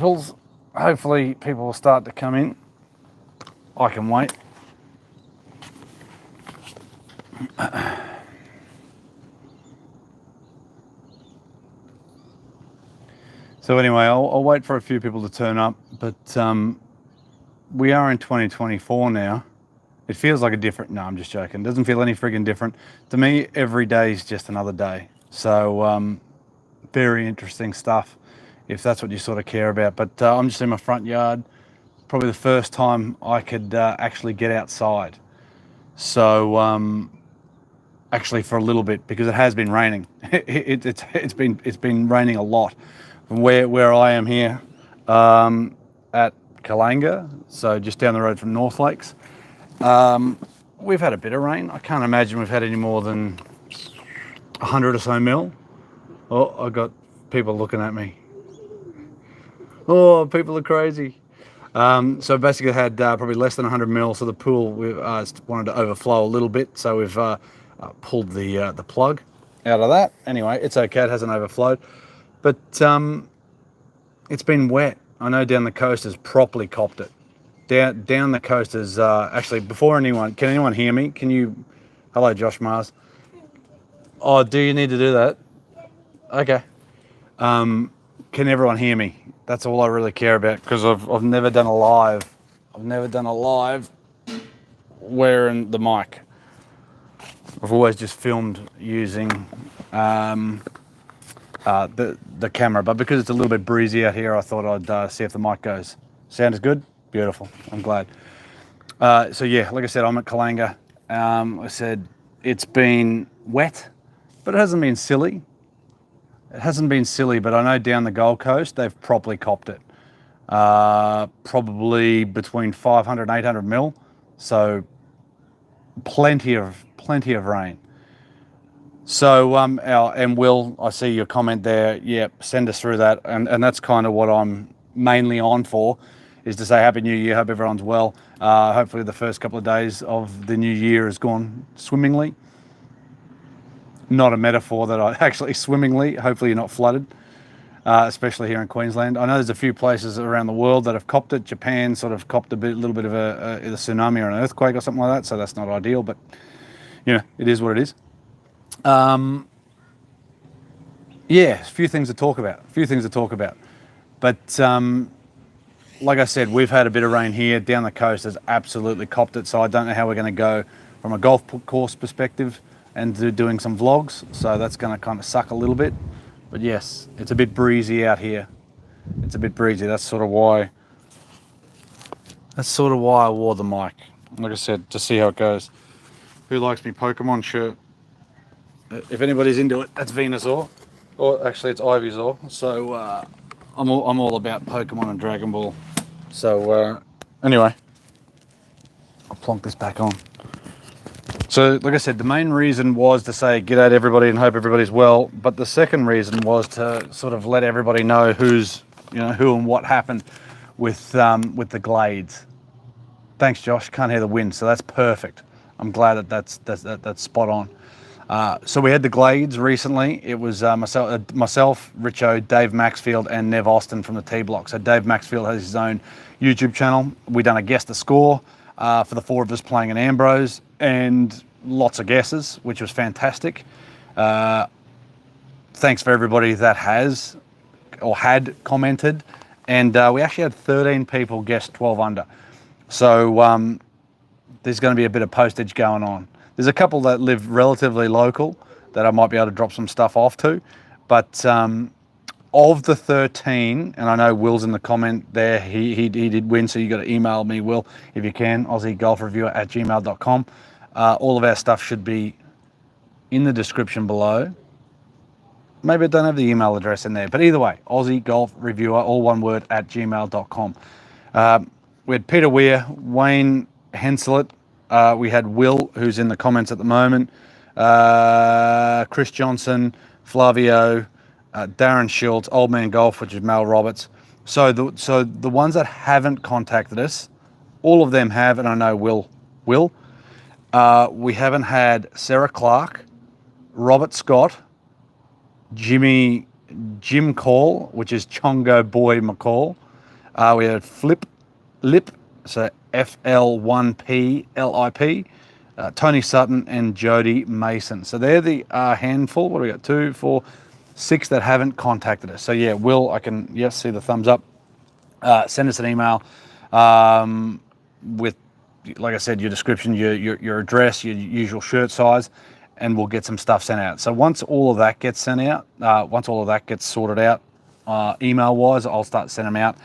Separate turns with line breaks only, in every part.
Hopefully people will start to come in. I can wait. So anyway, I'll wait for a few people to turn up, but we are in 2024 now. It feels like a different, no, I'm just joking. It doesn't feel any friggin' different. To me, every day is just another day. So very interesting stuff, if that's what you sort of care about. But I'm just in my front yard. Probably the first time I could actually get outside. So actually for a little bit, because it has been raining. It's been raining a lot. From where I am here at Kalanga, so just down the road from North Lakes. We've had a bit of rain. I can't imagine we've had any more than 100 or so mil. Oh, I got people looking at me. Oh, people are crazy. So basically had probably less than 100 mil. So the pool we wanted to overflow a little bit. So we've pulled the plug out of that. Anyway, it's okay. It hasn't overflowed, but it's been wet. I know down the coast has properly copped it. Down the coast is actually, before anyone, can anyone hear me? Can you, hello Josh Mars. Oh, do you need to do that? Okay. Can everyone hear me? That's all I really care about, because I've never done a live. I've never done a live wearing the mic. I've always just filmed using the camera, but because it's a little bit breezy out here, I thought I'd see if the mic goes. Sound is good? Beautiful. I'm glad. So yeah, like I said, I'm at Kalanga. I said it's been wet, but it hasn't been silly. It hasn't been silly, but I know down the Gold Coast, they've properly copped it. Probably between 500 and 800 mil. So plenty of rain. So and Will, I see your comment there. Yeah, send us through that. And that's kind of what I'm mainly on for, is to say Happy New Year. Hope everyone's well. Hopefully the first couple of days of the new year has gone swimmingly. Not a metaphor that I actually swimmingly. Hopefully you're not flooded, especially here in Queensland. I know there's a few places around the world that have copped it. Japan sort of copped a little bit of a tsunami or an earthquake or something like that. So that's not ideal, but you know, it is what it is. Yeah, a few things to talk about. But like I said, we've had a bit of rain here. Down the coast has absolutely copped it. So I don't know how we're going to go from a golf course perspective and doing some vlogs. So that's going to kind of suck a little bit. But yes, it's a bit breezy out here. It's a bit breezy. That's sort of why I wore the mic. Like I said, to see how it goes. Who likes me Pokemon shirt? If anybody's into it, that's Venusaur. Or actually it's Ivysaur. So I'm all about Pokemon and Dragon Ball. So anyway, I'll plonk this back on. So like I said, the main reason was to say g'day to everybody and hope everybody's well. But the second reason was to sort of let everybody know who and what happened with the Glades. Thanks, Josh. Can't hear the wind, so that's perfect. I'm glad that's spot on. So we had the Glades recently. It was myself, Richo, Dave Maxfield, and Nev Austin from the T Block. So Dave Maxfield has his own YouTube channel. We done a guess the score for the four of us playing in Ambrose, and lots of guesses, which was fantastic. Thanks for everybody that has or had commented, and we actually had 13 people guess 12 under. So there's going to be a bit of postage going on. There's a couple that live relatively local that I might be able to drop some stuff off to, but of the 13, and I know Will's in the comment there, he did win, so you got to email me, Will, if you can, aussiegolfreviewer@gmail.com. All of our stuff should be in the description below. Maybe I don't have the email address in there, but either way, aussiegolfreviewer, all one word, @gmail.com. We had Peter Weir, Wayne Henselet, we had Will, who's in the comments at the moment, Chris Johnson, Flavio, Darren Schultz, Old Man Golf, which is Mel Roberts. So the ones that haven't contacted us, all of them have, and I know Will. We haven't had Sarah Clark, Robert Scott, Jim Call, which is Chongo Boy McCall, We had Flip Lip, so FL1PLIP, Tony Sutton and Jody Mason. So they're the handful. What do we got? 2, 4, 6 that haven't contacted us. So yeah, Will, I can, yes, see the thumbs up. Send us an email with, like I said, your description, your address, your usual shirt size, and we'll get some stuff sent out. So once all of that gets sent out, once all of that gets sorted out, email-wise, I'll start sending them out.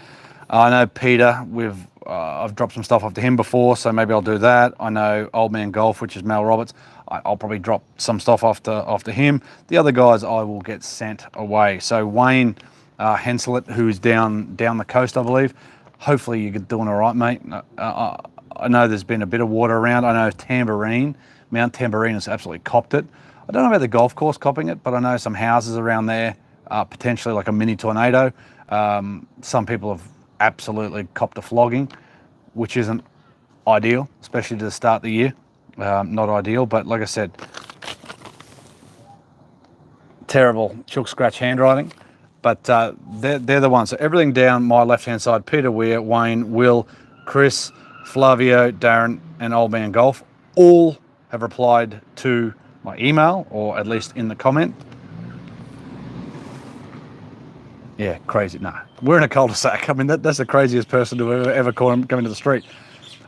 I know Peter, I've dropped some stuff off to him before, so maybe I'll do that. I know Old Man Golf, which is Mel Roberts, I'll probably drop some stuff off to him. The other guys I will get sent away. So Wayne Henselet, who's down the coast, I believe. Hopefully you're doing all right, mate. I know there's been a bit of water around. I know Mount Tambourine has absolutely copped it. I don't know about the golf course copping it, but I know some houses around there, potentially like a mini tornado. Some people have absolutely copped a flogging, which isn't ideal, especially to start the year. Not ideal, but like I said, terrible chook scratch handwriting. But they're the ones. So everything down my left-hand side, Peter Weir, Wayne, Will, Chris, Flavio, Darren, and Old Man Golf, all have replied to my email, or at least in the comment. Yeah, crazy. Nah, we're in a cul-de-sac. I mean, that's the craziest person to ever come into the street.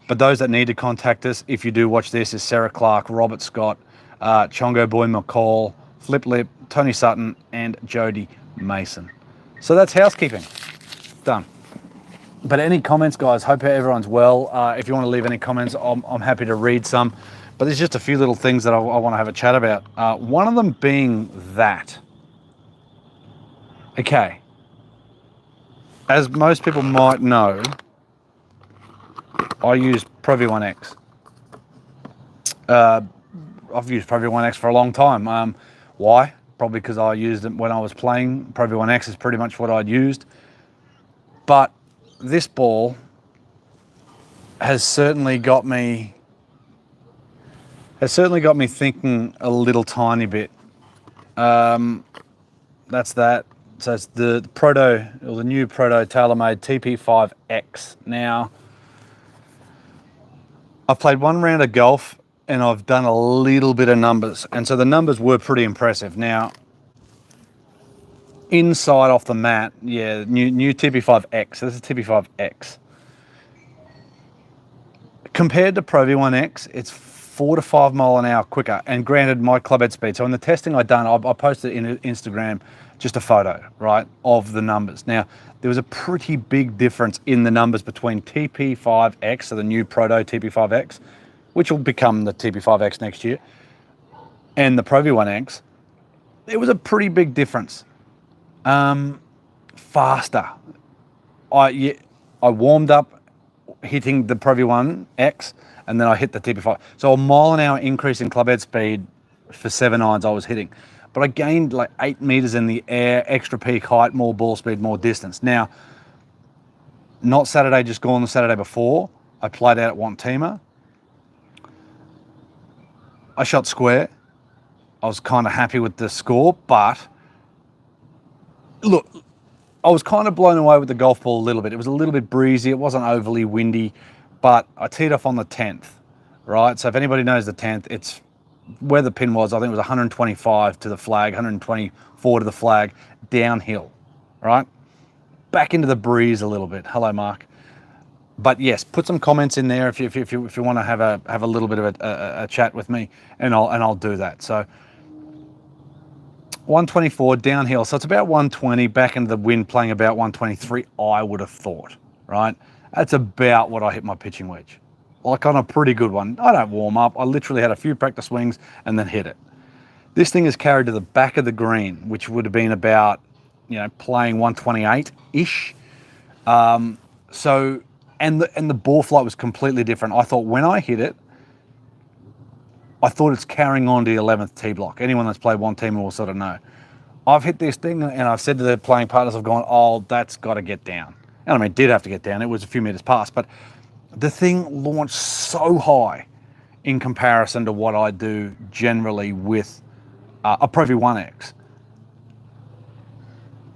But those that need to contact us, if you do watch this, is Sarah Clark, Robert Scott, Chongo Boy McCall, Flip Lip, Tony Sutton, and Jody Mason. So that's housekeeping. Done. But any comments, guys? Hope everyone's well. If you want to leave any comments, I'm happy to read some. But there's just a few little things that I want to have a chat about. One of them being that. Okay. As most people might know, I use Pro V1X. I've used Pro V1X for a long time. Why? Probably because I used it when I was playing. Pro V1X is pretty much what I'd used. But this ball has certainly got me thinking a little tiny bit. That's that. So it's the Proto, or the new Proto TaylorMade TP5X. Now, I've played one round of golf and I've done a little bit of numbers. And so the numbers were pretty impressive. Now, inside off the mat, yeah, new TP5X. So this is TP5X. Compared to Pro V1X, it's 4 to 5 mile an hour quicker. And granted, my club head speed. So in the testing I've done, I posted in Instagram just a photo, right, of the numbers. Now, there was a pretty big difference in the numbers between TP5X, so the new Proto TP5X, which will become the TP5X next year, and the Pro V1X. There was a pretty big difference. Faster. I warmed up hitting the Pro V1X, and then I hit the TP5. So a mile an hour increase in club head speed for 7 irons I was hitting. But I gained like 8 meters in the air, extra peak height, more ball speed, more distance. Now, not Saturday just gone, the Saturday before, I played out at Wantima. I shot square. I was kind of happy with the score, but look, I was kind of blown away with the golf ball a little bit. It was a little bit breezy. It wasn't overly windy, but I teed off on the 10th, right? So if anybody knows the 10th, it's where the pin was. I think it was 125 to the flag, 124 to the flag, downhill, right? Back into the breeze a little bit. Hello, Mark. But yes, put some comments in there if you want to have a little bit of a chat with me, and I'll do that. So 124 downhill, so it's about 120 back into the wind, playing about 123. I would have thought, right? That's about what I hit my pitching wedge. Like on a pretty good one. I don't warm up. I literally had a few practice swings and then hit it. This thing is carried to the back of the green, which would have been about, playing 128-ish. So, and the ball flight was completely different. I thought when I hit it, I thought it's carrying on to the 11th tee block. Anyone that's played one team will sort of know. I've hit this thing and I've said to the playing partners, I've gone, oh, that's got to get down. And I mean, it did have to get down. It was a few meters past, but the thing launched so high in comparison to what I do generally with a Pro V1X.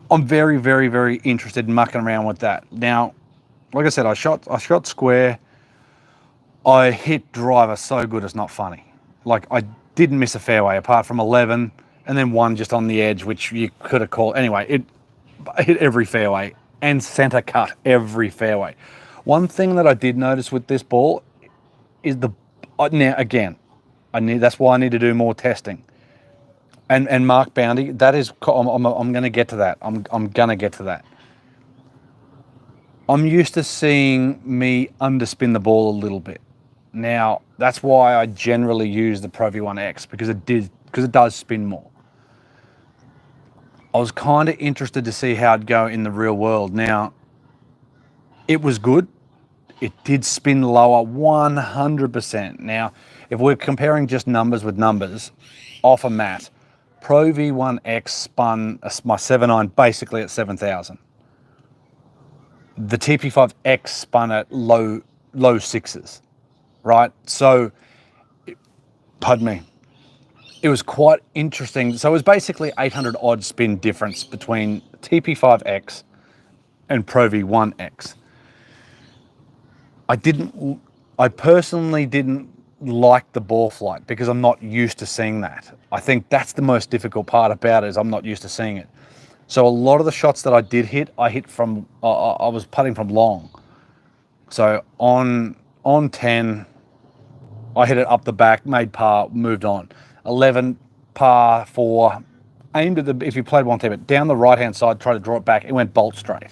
I'm very, very, very interested in mucking around with that. Now, like I said, I shot square. I hit driver so good it's not funny. Like, I didn't miss a fairway apart from 11 and then one just on the edge, which you could have called. Anyway, I hit every fairway and center cut every fairway. One thing that I did notice with this ball is now again, that's why I need to do more testing. And Mark Bounty, that is, I'm going to get to that. I'm going to get to that. I'm used to seeing me underspin the ball a little bit. Now, that's why I generally use the Pro V1X, because it does spin more. I was kind of interested to see how it'd go in the real world. Now, it was good. It did spin lower 100%. Now, if we're comparing just numbers with numbers off a mat, Pro V1X spun my 7.9 basically at 7,000. The TP5X spun at low sixes, right? So, pardon me. It was quite interesting. So it was basically 800 odd spin difference between TP5X and Pro V1X. I personally didn't like the ball flight because I'm not used to seeing that. I think that's the most difficult part about it, is I'm not used to seeing it. So a lot of the shots that I did hit, I was putting from long. So on 10, I hit it up the back, made par, moved on. 11, par 4, aimed at if you played one team, down the right-hand side, tried to draw it back, it went bolt straight.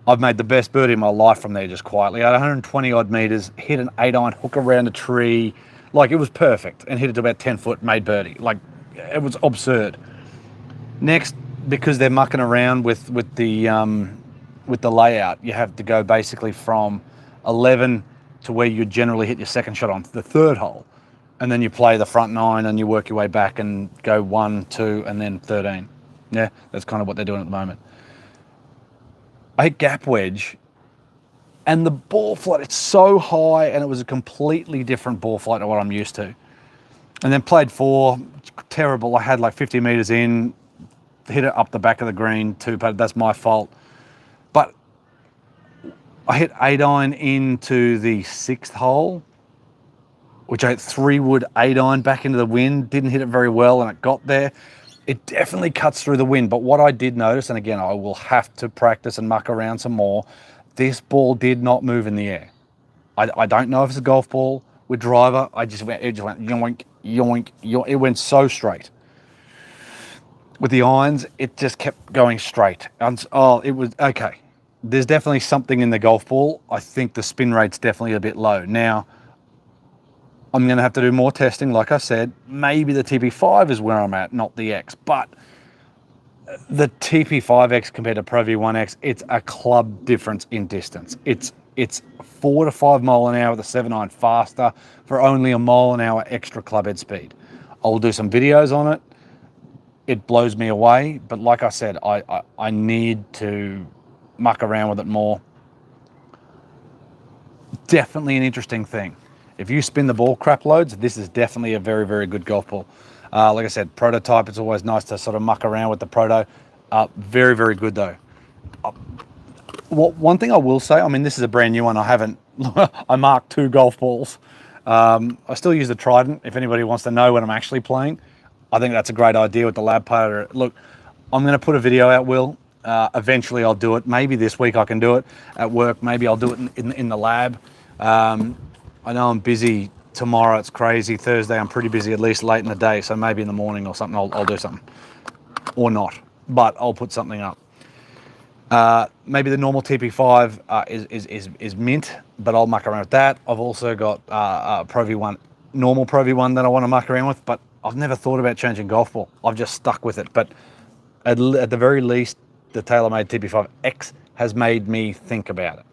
I've made the best birdie in my life from there, just quietly. At 120 odd meters, hit an 8-iron hook around a tree. Like, it was perfect, and hit it to about 10 foot, made birdie. Like, it was absurd. Next, because they're mucking around with the layout, you have to go basically from 11 to where you generally hit your second shot on the third hole. And then you play the front 9 and you work your way back and go 1, 2, and then 13. Yeah, that's kind of what they're doing at the moment. I hit gap wedge, and the ball flight, it's so high, and it was a completely different ball flight to what I'm used to. And then played 4, terrible. I had like 50 meters in, hit it up the back of the green, 2-putt. That's my fault. But I hit 8-iron into the 6th hole, which I hit 3-wood 8-iron back into the wind. Didn't hit it very well, and it got there. It definitely cuts through the wind. But what I did notice, and again, I will have to practice and muck around some more, this ball did not move in the air. I don't know if it's a golf ball with driver. It just went yoink, yoink, yoink. It went so straight. With the irons, it just kept going straight. It was okay. There's definitely something in the golf ball. I think the spin rate's definitely a bit low. Now, I'm going to have to do more testing. Like I said, maybe the TP5 is where I'm at, not the X. But the TP5X compared to Pro V1X, it's a club difference in distance. It's 4 to 5 mile an hour with a 7.9 faster for only a mile an hour extra club head speed. I'll do some videos on it. It blows me away. But like I said, I need to muck around with it more. Definitely an interesting thing. If you spin the ball crap loads, this is definitely a very, very good golf ball. Like I said, prototype, it's always nice to sort of muck around with the proto. Very, very good though. One thing I will say, I mean, this is a brand new one. I marked 2 golf balls. I still use the Trident if anybody wants to know when I'm actually playing. I think that's a great idea with the lab putter. Look, I'm going to put a video out, Will. Eventually I'll do it. Maybe this week I can do it at work. Maybe I'll do it in the lab. I know I'm busy tomorrow. It's crazy. Thursday, I'm pretty busy, at least late in the day. So maybe in the morning or something, I'll do something. Or not. But I'll put something up. Maybe the normal TP5 is mint, but I'll muck around with that. I've also got Pro V1, normal Pro V1 that I want to muck around with, but I've never thought about changing golf ball. I've just stuck with it. But at the very least, the TaylorMade TP5X has made me think about it.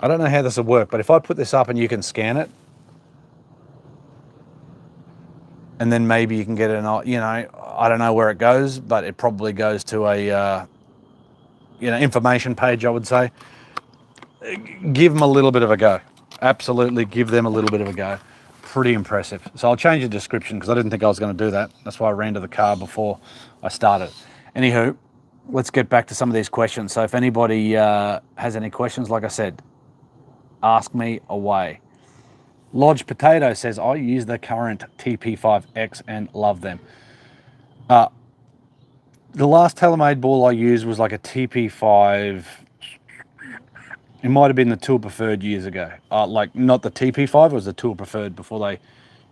I don't know how this will work, but if I put this up and you can scan it, and then maybe you can get an, I don't know where it goes, but it probably goes to a, information page, I would say. Give them a little bit of a go. Absolutely give them a little bit of a go. Pretty impressive. So I'll change the description because I didn't think I was going to do that. That's why I ran to the car before I started. Anywho, let's get back to some of these questions. So if anybody has any questions, like I said, ask me away. Lodge Potato says, I use the current TP5X and love them. The last TaylorMade ball I used was like a TP5. It might have been the Tour Preferred years ago. Like not the TP5, it was the Tour Preferred before they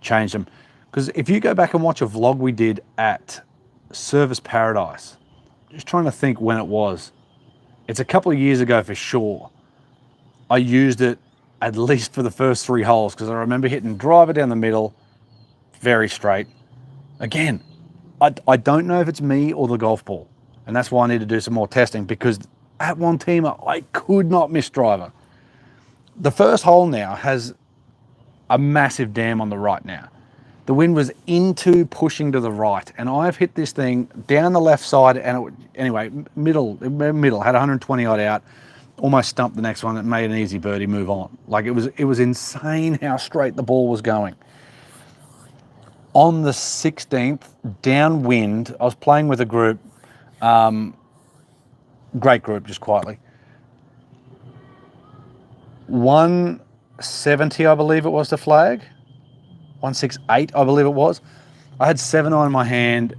changed them. Because if you go back and watch a vlog we did at Service Paradise, just trying to think when it was. It's a couple of years ago for sure. I used it at least for the first 3 holes because I remember hitting driver down the middle, very straight. Again, I don't know if it's me or the golf ball. And that's why I need to do some more testing because at one teamer, I could not miss driver. The first hole now has a massive dam on the right now. The wind was into pushing to the right, and I've hit this thing down the left side, and anyway, middle, had 120 odd out, almost stumped the next one, and made an easy birdie, move on. Like it was insane how straight the ball was going. On the 16th, downwind, I was playing with a group, great group, just quietly. 170, I believe it was the flag. 168, I believe it was. I had 7-iron in my hand,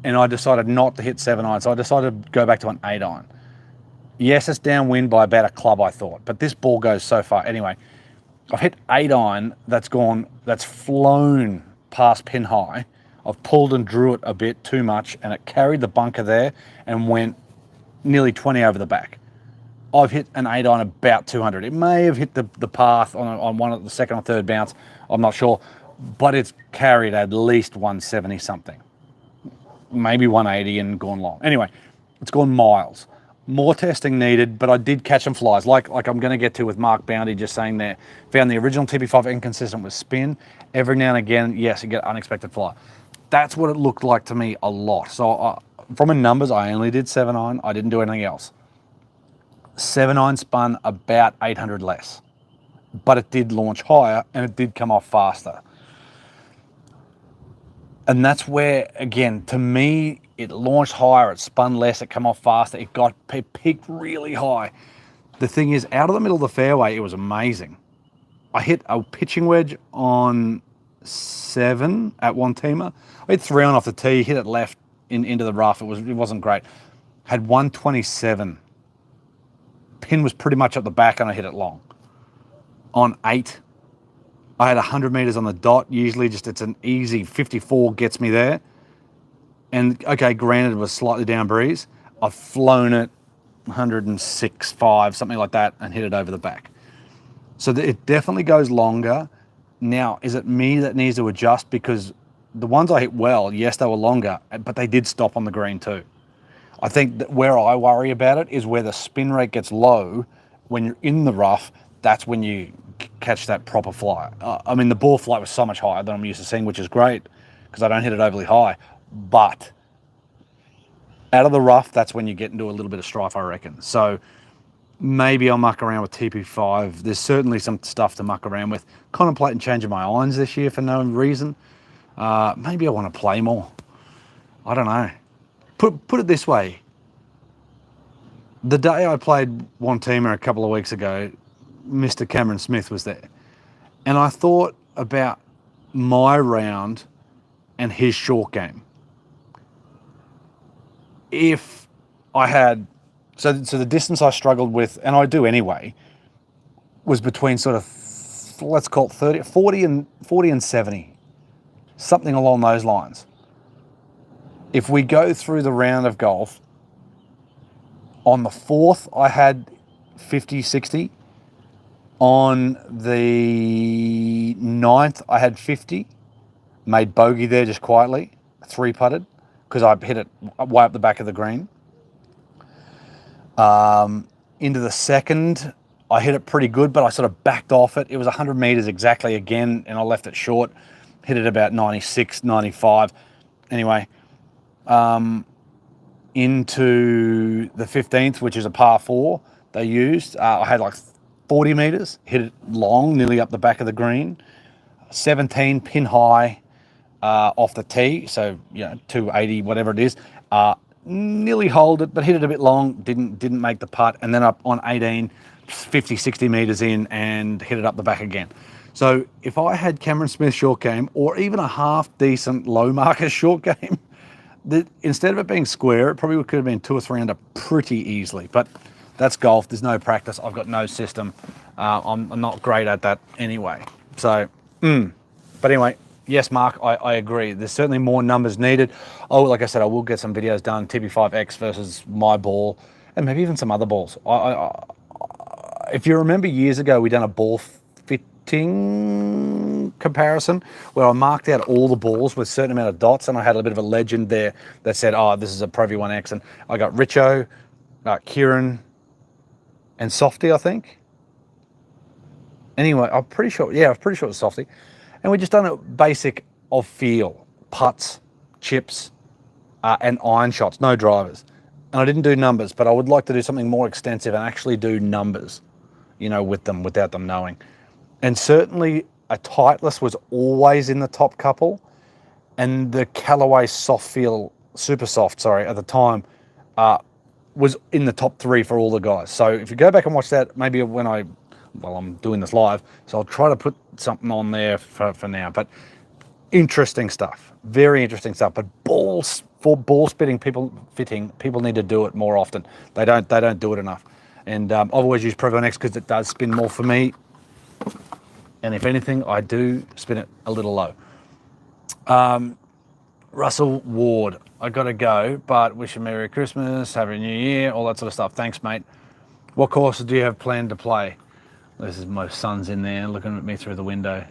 and I decided not to hit 7-iron, so I decided to go back to an 8-iron. Yes, it's downwind by about a club, I thought, but this ball goes so far. Anyway, I've hit 8-iron that's flown past pin high. I've pulled and drew it a bit too much, and it carried the bunker there and went nearly 20 over the back. I've hit an 8-iron about 200. It may have hit the path on one of the second or third bounce, I'm not sure, but it's carried at least 170 something, maybe 180 and gone long. Anyway, it's gone miles. More testing needed, but I did catch some flies, like I'm going to get to with Mark Bounty just saying there. Found the original TP5 inconsistent with spin. Every now and again, yes, you get unexpected fly. That's what it looked like to me a lot. So from a numbers, I only did 7-iron. I didn't do anything else. 7-iron spun about 800 less, but it did launch higher and it did come off faster. And that's where, again, to me, it launched higher, it spun less, it came off faster, it peaked really high. The thing is, out of the middle of the fairway, it was amazing. I hit a pitching wedge on 7 at one teamer. I hit 3 on off the tee, hit it left into the rough. It wasn't great. Had 127. Pin was pretty much at the back and I hit it long. On 8, I had 100 meters on the dot. Usually just it's an easy 54 gets me there. And okay, granted it was slightly down breeze. I've flown it 106.5, something like that, and hit it over the back. So it definitely goes longer. Now, is it me that needs to adjust? Because the ones I hit well, yes, they were longer, but they did stop on the green too. I think that where I worry about it is where the spin rate gets low. When you're in the rough, that's when you catch that proper fly. I mean, the ball flight was so much higher than I'm used to seeing, which is great because I don't hit it overly high. But out of the rough, that's when you get into a little bit of strife, I reckon. So maybe I'll muck around with TP5. There's certainly some stuff to muck around with. Contemplating changing my irons this year for no reason. Maybe I want to play more. I don't know. Put it this way. The day I played one teamer a couple of weeks ago, Mr. Cameron Smith was there. And I thought about my round and his short game. If I had, so the distance I struggled with, and I do anyway, was between sort of, let's call it 40 and 70, something along those lines. If we go through the round of golf, on the 4th, I had 50, 60. On the 9th, I had 50. Made bogey there just quietly, 3-putted, because I hit it way up the back of the green. Into the 2nd, I hit it pretty good, but I sort of backed off it. It was 100 meters exactly again, and I left it short. Hit it about 96, 95. Anyway, into the 15th, which is a par 4 they used. I had like 40 meters, hit it long, nearly up the back of the green. 17, pin high off the tee, so 280, whatever it is. nearly holed it, but hit it a bit long, didn't make the putt, and then up on 18, 50, 60 metres in and hit it up the back again. So if I had Cameron Smith's short game, or even a half decent low marker short game, instead of it being square, it probably could have been 2 or 3 under pretty easily. But that's golf. There's no practice. I've got no system. I'm not great at that anyway. So, but anyway, yes, Mark, I agree. There's certainly more numbers needed. Oh, like I said, I will get some videos done, TP5x versus my ball, and maybe even some other balls. If you remember years ago, we done a ball fitting comparison where I marked out all the balls with a certain amount of dots, and I had a bit of a legend there that said, oh, this is a Pro V1X, and I got Richo, Kieran, and Softy, I think. Anyway, I'm pretty sure it was Softy. And we just done a basic of feel, putts, chips, and iron shots, no drivers. And I didn't do numbers, but I would like to do something more extensive and actually do numbers, you know, with them, without them knowing. And certainly a Titleist was always in the top couple, and the Callaway soft feel, super soft, sorry, at the time, was in the top 3 for all the guys. So if you go back and watch that, maybe when I'm doing this live, so I'll try to put something on there for now. But interesting stuff, very interesting stuff. But balls, for ball fitting, people need to do it more often. They don't do it enough. And I've always used Pro V1X because it does spin more for me. And if anything, I do spin it a little low. Russell Ward, I got to go, but wish you Merry Christmas, Happy New Year, all that sort of stuff. Thanks, mate. What courses do you have planned to play? This is my son's in there looking at me through the window.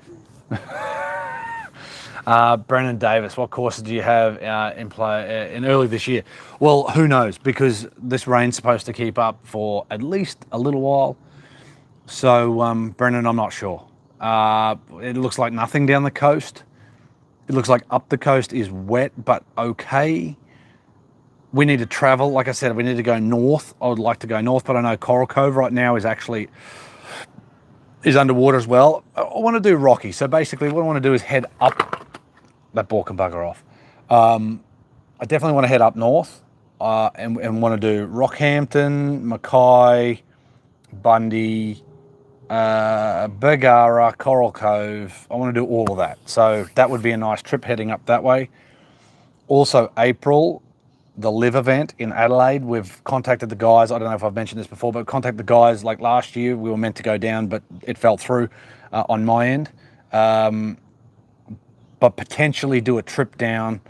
Brennan Davis, what courses do you have in play in early this year? Well, who knows, because this rain's supposed to keep up for at least a little while. So, Brennan, I'm not sure. It looks like nothing down the coast. It looks like up the coast is wet, but okay. We need to travel. Like I said, we need to go north. I would like to go north, but I know Coral Cove right now is underwater as well. I want to do Rocky. So basically what I want to do is head up. That ball can bugger off. I definitely want to head up north and want to do Rockhampton, Mackay, Bundy, Bergara, Coral Cove. I want to do all of that. So that would be a nice trip heading up that way. Also April, the Live event in Adelaide. We've contacted the guys. I don't know if I've mentioned this before, but contacted the guys like last year. We were meant to go down, but it fell through on my end. But potentially do a trip down,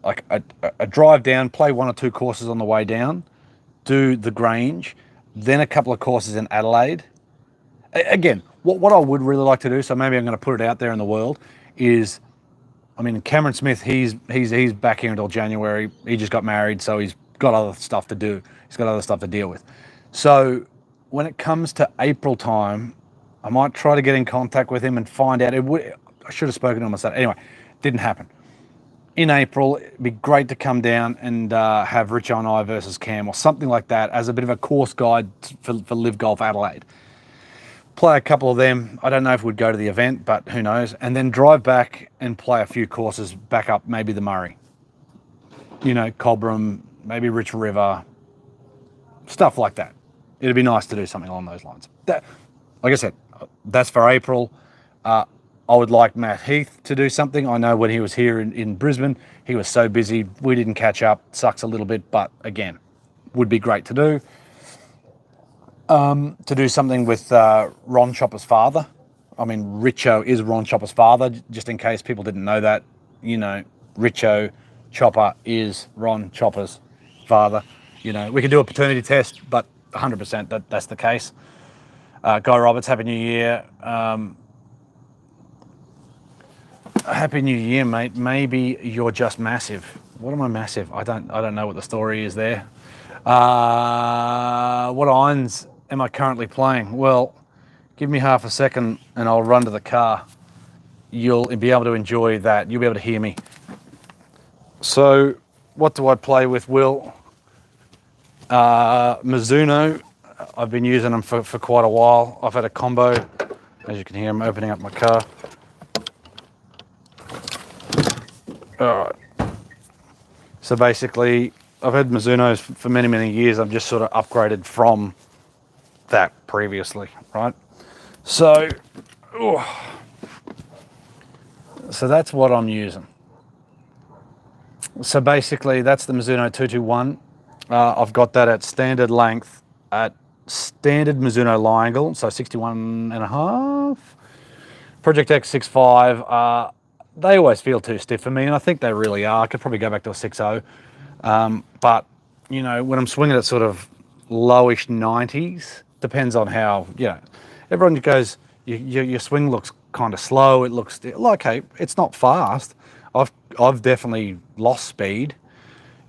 like a drive down, play 1 or 2 courses on the way down, do the Grange, then a couple of courses in Adelaide. Again, what I would really like to do, so maybe I'm going to put it out there in the world, is, I mean, Cameron Smith, he's back here until January. He just got married, so he's got other stuff to do. He's got other stuff to deal with. So when it comes to April time, I might try to get in contact with him and find out. I should have spoken to him on Saturday. Anyway, didn't happen. In April, it'd be great to come down and have Richard and I versus Cam or something like that as a bit of a course guide for Live Golf Adelaide. Play a couple of them. I don't know if we'd go to the event, but who knows. And then drive back and play a few courses back up, maybe the Murray. You know, Cobram, maybe Rich River, stuff like that. It'd be nice to do something along those lines. That, like I said, that's for April. I would like Matt Heath to do something. I know when he was here in Brisbane, he was so busy, we didn't catch up. Sucks a little bit, but again, would be great to do. To do something with Ron Chopper's father. I mean, Richo is Ron Chopper's father, just in case people didn't know that. You know, Richo Chopper is Ron Chopper's father. You know, we could do a paternity test, but 100% that's the case. Guy Roberts, Happy New Year. Happy New Year, mate. Maybe you're just massive. What am I massive? I don't know what the story is there. What irons am I currently playing? Well, give me half a second and I'll run to the car. You'll be able to enjoy that. You'll be able to hear me. So, what do I play with, Will? Mizuno. I've been using them for quite a while. I've had a combo. As you can hear, I'm opening up my car. All right. So basically, Mizunos for many, many years. I've just sort of upgraded from that previously, right? So, so that's what I'm using. So basically, that's the Mizuno 221. I've got that at standard length, at standard Mizuno lie angle, so 61.5. Project X 6.5. They always feel too stiff for me, and I think they really are. I could probably go back to a 6.0. But, you know, when I'm swinging at sort of lowish 90s, depends on how, you know, everyone goes, your swing looks kind of slow. It looks like, hey, it's not fast. I've definitely lost speed.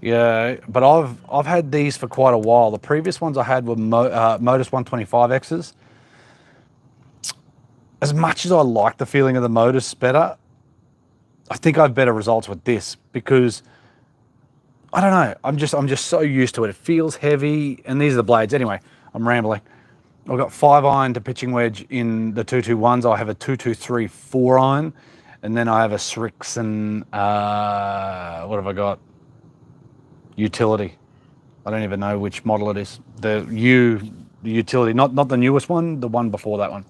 Yeah, but I've had these for quite a while. The previous ones I had were Modus 125Xs. As much as I like the feeling of the Modus better, I think I have better results with this because I don't know. I'm just so used to it. It feels heavy, and these are the blades. Anyway, I'm rambling. I've got 5-iron to pitching wedge in the 221s. I have a 223 4-iron, and then I have a Srixon. What have I got? Utility. I don't even know which model it is. The utility, not the newest one, the one before that one.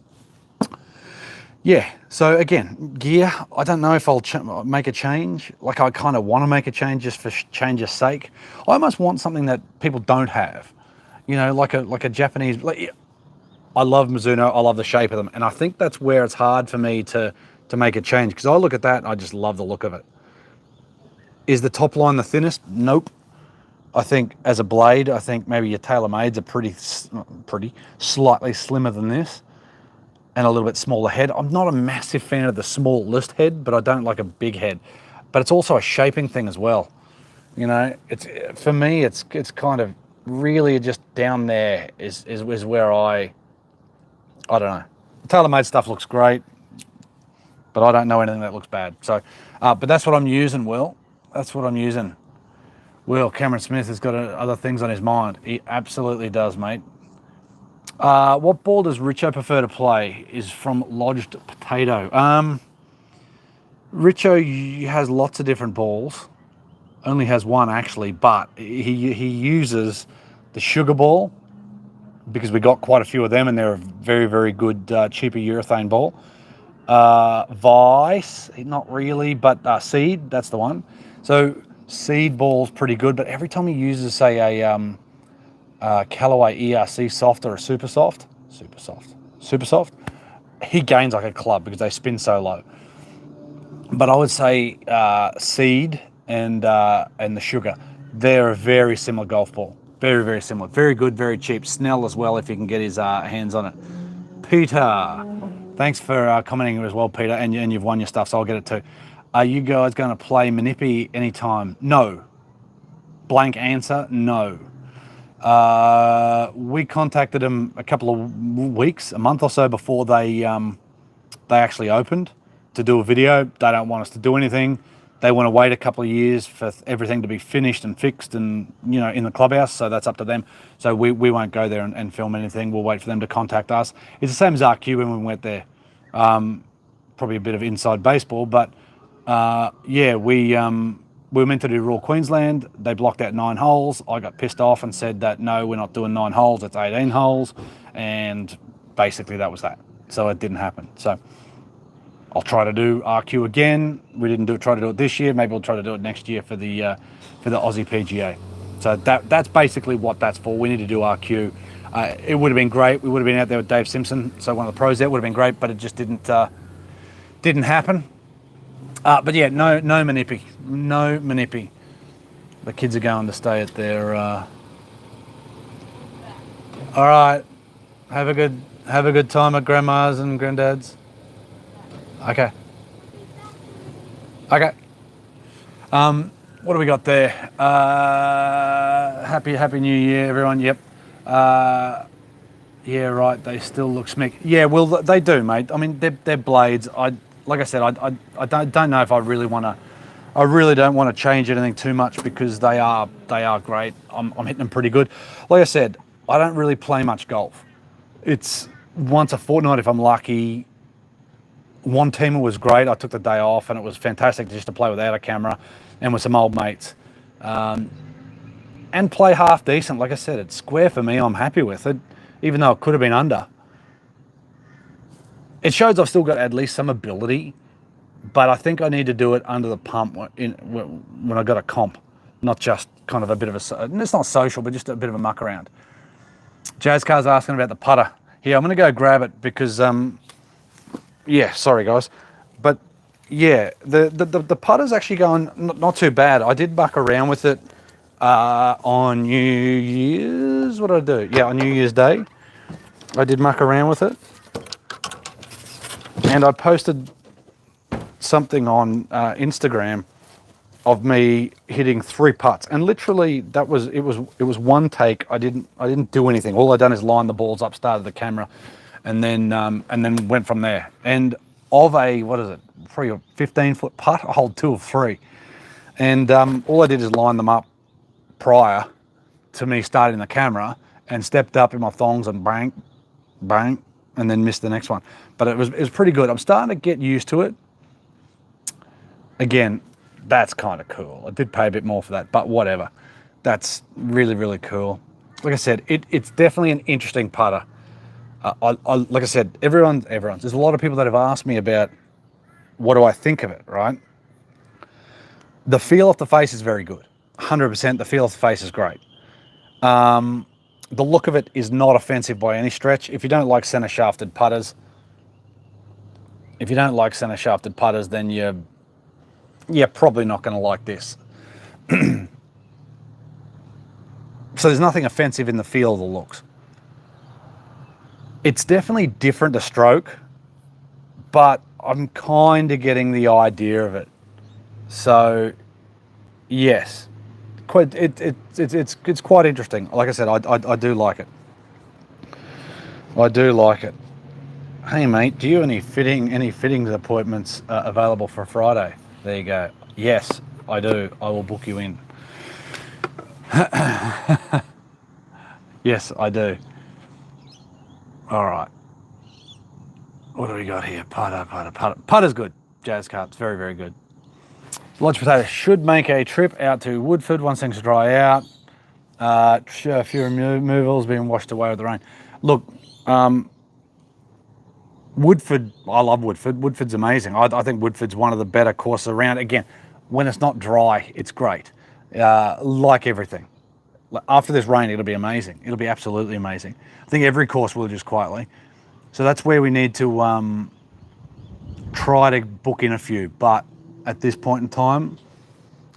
Yeah, so again, gear, I don't know if I'll make a change. Like, I kind of want to make a change just for change's sake. I almost want something that people don't have. You know, like a Japanese, I love Mizuno, I love the shape of them, and I think that's where it's hard for me to make a change, because I look at that and I just love the look of it. Is the top line the thinnest? Nope. I think as a blade, I think maybe your TaylorMades are slightly slimmer than this, and a little bit smaller head. I'm not a massive fan of the smallest head, but I don't like a big head. But it's also a shaping thing as well. You know, it's, for me, it's kind of really just down there is where I don't know. The TaylorMade stuff looks great, but I don't know anything that looks bad. So, but that's what I'm using, Will. That's what I'm using. Will, Cameron Smith has got other things on his mind. He absolutely does, mate. What ball does Richo prefer to play? Is from Lodged Potato. Richo has lots of different balls. Only has one, actually, but he uses the sugar ball because we got quite a few of them, and they're a very, very good, cheaper urethane ball. Vice, not really, but Seed, that's the one. So Seed ball's pretty good, but every time he uses, say, a Callaway ERC soft or a super soft, he gains like a club because they spin so low. But I would say Seed and the Sugar, they're a very similar golf ball. Very, very similar. Very good, very cheap. Snell as well if he can get his hands on it. Peter, thanks for commenting as well, Peter, and you've won your stuff, so I'll get it too. Are you guys going to play Manipi anytime? No. Blank answer, no. We contacted them a couple of weeks, a month or so before they actually opened to do a video. They don't want us to do anything. They want to wait a couple of years for everything to be finished and fixed and, you know, in the clubhouse, so that's up to them. So we won't go there and film anything. We'll wait for them to contact us. It's the same as RQ when we went there. Probably a bit of inside baseball, but yeah, we were meant to do Royal Queensland. They blocked out 9 holes. I got pissed off and said that, no, we're not doing 9 holes, it's 18 holes. And basically that was that. So it didn't happen. So I'll try to do RQ again. We didn't try to do it this year. Maybe we'll try to do it next year for the Aussie PGA. So that's basically what that's for. We need to do RQ. It would have been great. We would have been out there with Dave Simpson, so one of the pros there. Would have been great, but it just didn't happen. But yeah, no Manipi. The kids are going to stay at their. All right, have a good time at grandma's and granddad's. Okay. What do we got there? Happy New Year, everyone. Yep. Yeah, right. They still look smick. Yeah, well, they do, mate. I mean, they're blades. Like I said, I don't know if I really want to. I really don't want to change anything too much because they are great. I'm hitting them pretty good. Like I said, I don't really play much golf. It's once a fortnight if I'm lucky. One teamer was great. I took the day off and it was fantastic just to play without a camera and with some old mates. and play half decent. Like I said, it's square for me. I'm happy with it, even though it could have been under. It shows I've still got at least some ability, but I think I need to do it under the pump when I got a comp, not just kind of a bit of a, it's not social, but just a bit of a muck around. Jazz Car's asking about the putter. Here, I'm going to go grab it because, yeah, sorry guys. But yeah, the putter's actually going not too bad. I did muck around with it on New Year's, what did I do? Yeah, on New Year's Day, I did muck around with it. And I posted something on Instagram of me hitting 3 putts, and literally it was one take. I didn't do anything. All I done is line the balls up, started the camera, and then went from there. And of a, what is it, 3 or 15-foot putt, I hold 2 of 3, and all I did is line them up prior to me starting the camera, and stepped up in my thongs and bang, bang, and then missed the next one. But it was pretty good. I'm starting to get used to it. Again, that's kind of cool. I did pay a bit more for that, but whatever. That's really, really cool. Like I said, it's definitely an interesting putter. Like I said, everyone's. There's a lot of people that have asked me about what do I think of it, right? The feel off the face is very good. 100%, the feel off the face is great. The look of it is not offensive by any stretch. If you don't like center shafted putters, then you're probably not going to like this. So there's nothing offensive in the feel of the looks. It's definitely different to stroke, but I'm kind of getting the idea of it. So yes, it's quite interesting. Like I said, I do like it. I do like it. Hey mate, do you have any fittings appointments available for Friday? There you go. Yes, I do. I will book you in. Yes, I do. All right. What do we got here? Putter. Putter's good. Jazz Cart, it's very, very good. Lodge Potato should make a trip out to Woodford once things dry out. A few removals being washed away with the rain. Look, Woodford, I love Woodford. Woodford's amazing. I think Woodford's one of the better courses around. Again, when it's not dry, it's great. Like everything. After this rain, it'll be amazing. It'll be absolutely amazing. I think every course will just quietly. So that's where we need to try to book in a few. But at this point in time,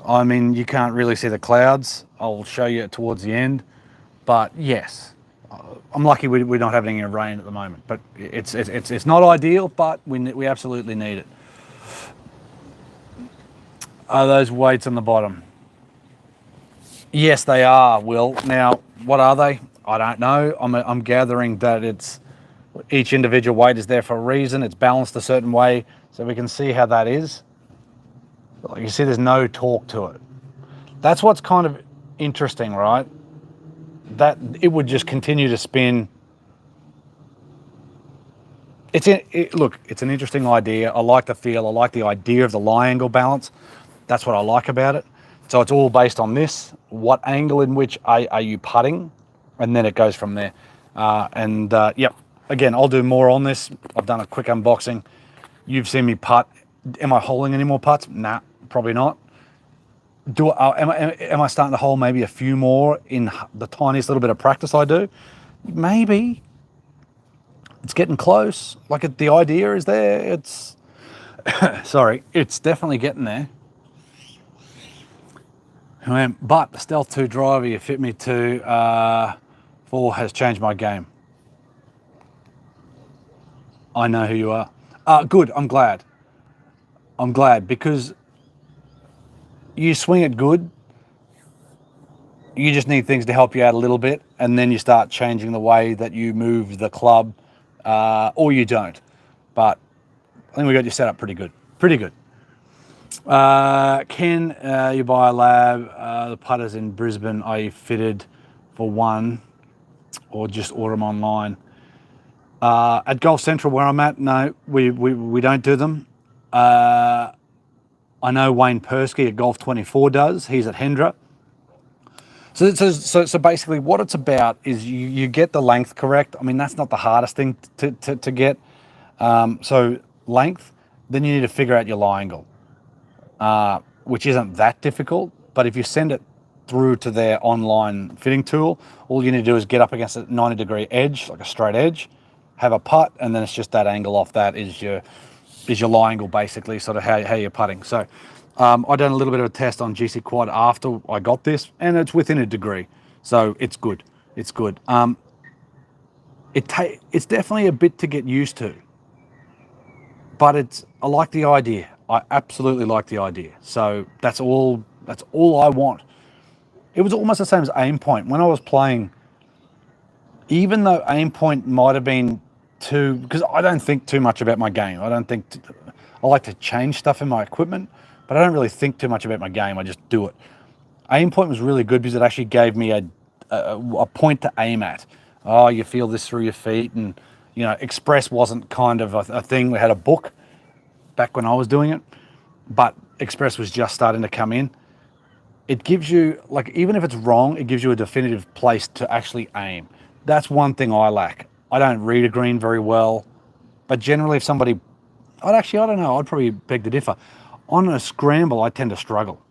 I mean, you can't really see the clouds. I'll show you towards the end. But yes, I'm lucky we're not having any rain at the moment. But it's not ideal, but we absolutely need it. Are those weights on the bottom? Yes, they are, Will. Now, what are they? I don't know. I'm gathering that it's each individual weight is there for a reason. It's balanced a certain way, so we can see how that is. Like you see, there's no torque to it. That's what's kind of interesting, right? That it would just continue to spin. Look, it's an interesting idea. I like the feel. I like the idea of the lie angle balance. That's what I like about it. So it's all based on this. What angle in which are you putting? And then it goes from there. Yep. Again, I'll do more on this. I've done a quick unboxing. You've seen me putt. Am I holding any more putts? Nah, probably not. Am I starting to hold maybe a few more in the tiniest little bit of practice I do? Maybe. It's getting close. Like the idea is there. It's sorry, it's definitely getting there. But the Stealth 2 driver you fit me to 4 has changed my game. I know who you are. Good, I'm glad. I'm glad because you swing it good. You just need things to help you out a little bit, and then you start changing the way that you move the club, or you don't. But I think we got you set up pretty good. Pretty good. Can you buy a lab? The putters in Brisbane, are you fitted for one, or just order them online? At Golf Central, where I'm at, no, we don't do them. I know Wayne Persky at Golf 24 does. He's at Hendra. So basically what it's about is you get the length correct. I mean, that's not the hardest thing to get. So length, then you need to figure out your lie angle, which isn't that difficult. But if you send it through to their online fitting tool, all you need to do is get up against a 90-degree edge, like a straight edge, have a putt, and then it's just that angle off that is your lie angle, basically, sort of how you're putting. So I done a little bit of a test on GC Quad after I got this, and it's within a degree, so it's good. It's good. It's definitely a bit to get used to, but I like the idea. I absolutely like the idea. So that's all I want. It was almost the same as aim point when I was playing. Even though aim point might have been too, because I don't think too much about my game. I like to change stuff in my equipment, but I don't really think too much about my game. I just do it. Aim point was really good because it actually gave me a point to aim at. Oh, you feel this through your feet, and Express wasn't kind of a thing. We had a book back when I was doing it, but Express was just starting to come in. It gives you, like, even if it's wrong, it gives you a definitive place to actually aim. That's one thing I lack. I don't read a green very well, but generally if somebody, I don't know, I'd probably beg to differ. On a scramble, I tend to struggle.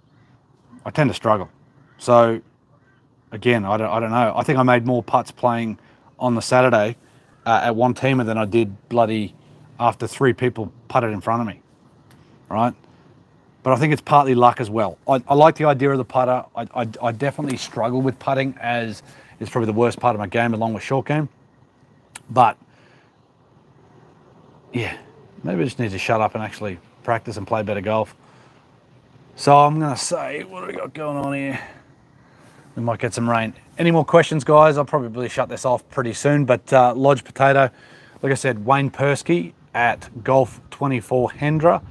So again, I don't know. I think I made more putts playing on the Saturday at one teamer than I did bloody after 3 people putted in front of me, right? But I think it's partly luck as well. I like the idea of the putter. I definitely struggle with putting, as is probably the worst part of my game along with short game. But yeah, maybe I just need to shut up and actually practice and play better golf. So I'm going to say, what do we got going on here? We might get some rain. Any more questions, guys? I'll probably shut this off pretty soon. But Lodge Potato, like I said, Wayne Persky at Golf 24 Hendra.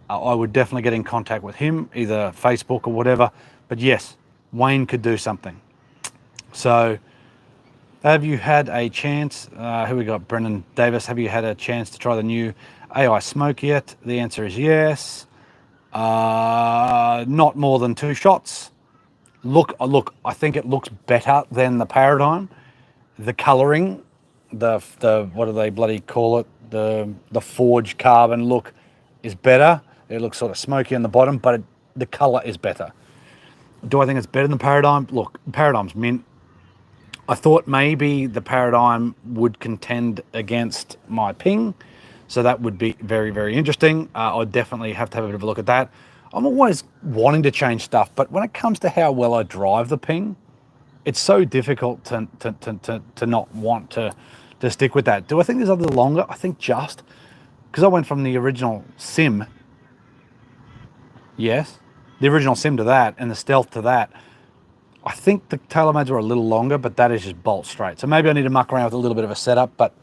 I would definitely get in contact with him, either Facebook or whatever. But yes, Wayne could do something. So have you had a chance, who we got, Brendan Davis, have you had a chance to try the new AI Smoke yet? The answer is yes. Not more than 2 shots. Look, I think it looks better than the Paradigm. The colouring, the what do they bloody call it? The forged carbon look is better. It looks sort of smoky on the bottom, but the colour is better. Do I think it's better than Paradigm? Look, Paradigm's mint. I thought maybe the Paradigm would contend against my ping, so that would be very, very interesting. I'd definitely have to have a bit of a look at that. I'm always wanting to change stuff, but when it comes to how well I drive the ping, it's so difficult to not want to stick with that. Do I think there's other longer? I think just because I went from the original Sim, yes, the original Sim to that, and the Stealth to that. I think the TaylorMades are a little longer, but that is just bolt straight. So maybe I need to muck around with a little bit of a setup, but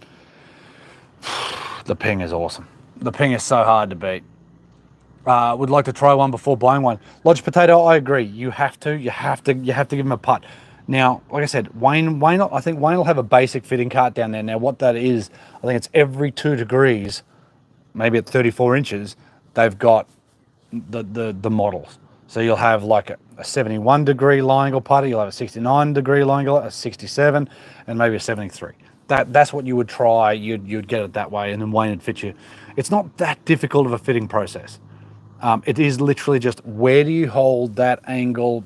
the ping is awesome. The ping is so hard to beat. Would like to try one before buying one. Lodge Potato, I agree. You have to give him a putt. Now, like I said, Wayne, I think Wayne will have a basic fitting cart down there. Now, what that is, I think it's every 2 degrees, maybe at 34 inches, they've got the models. So you'll have like a 71 degree lie angle putter, you'll have a 69 degree lie angle, a 67, and maybe a 73. That's what you would try. You'd get it that way, and then Wayne would fit you. It's not that difficult of a fitting process. It is literally just, where do you hold that angle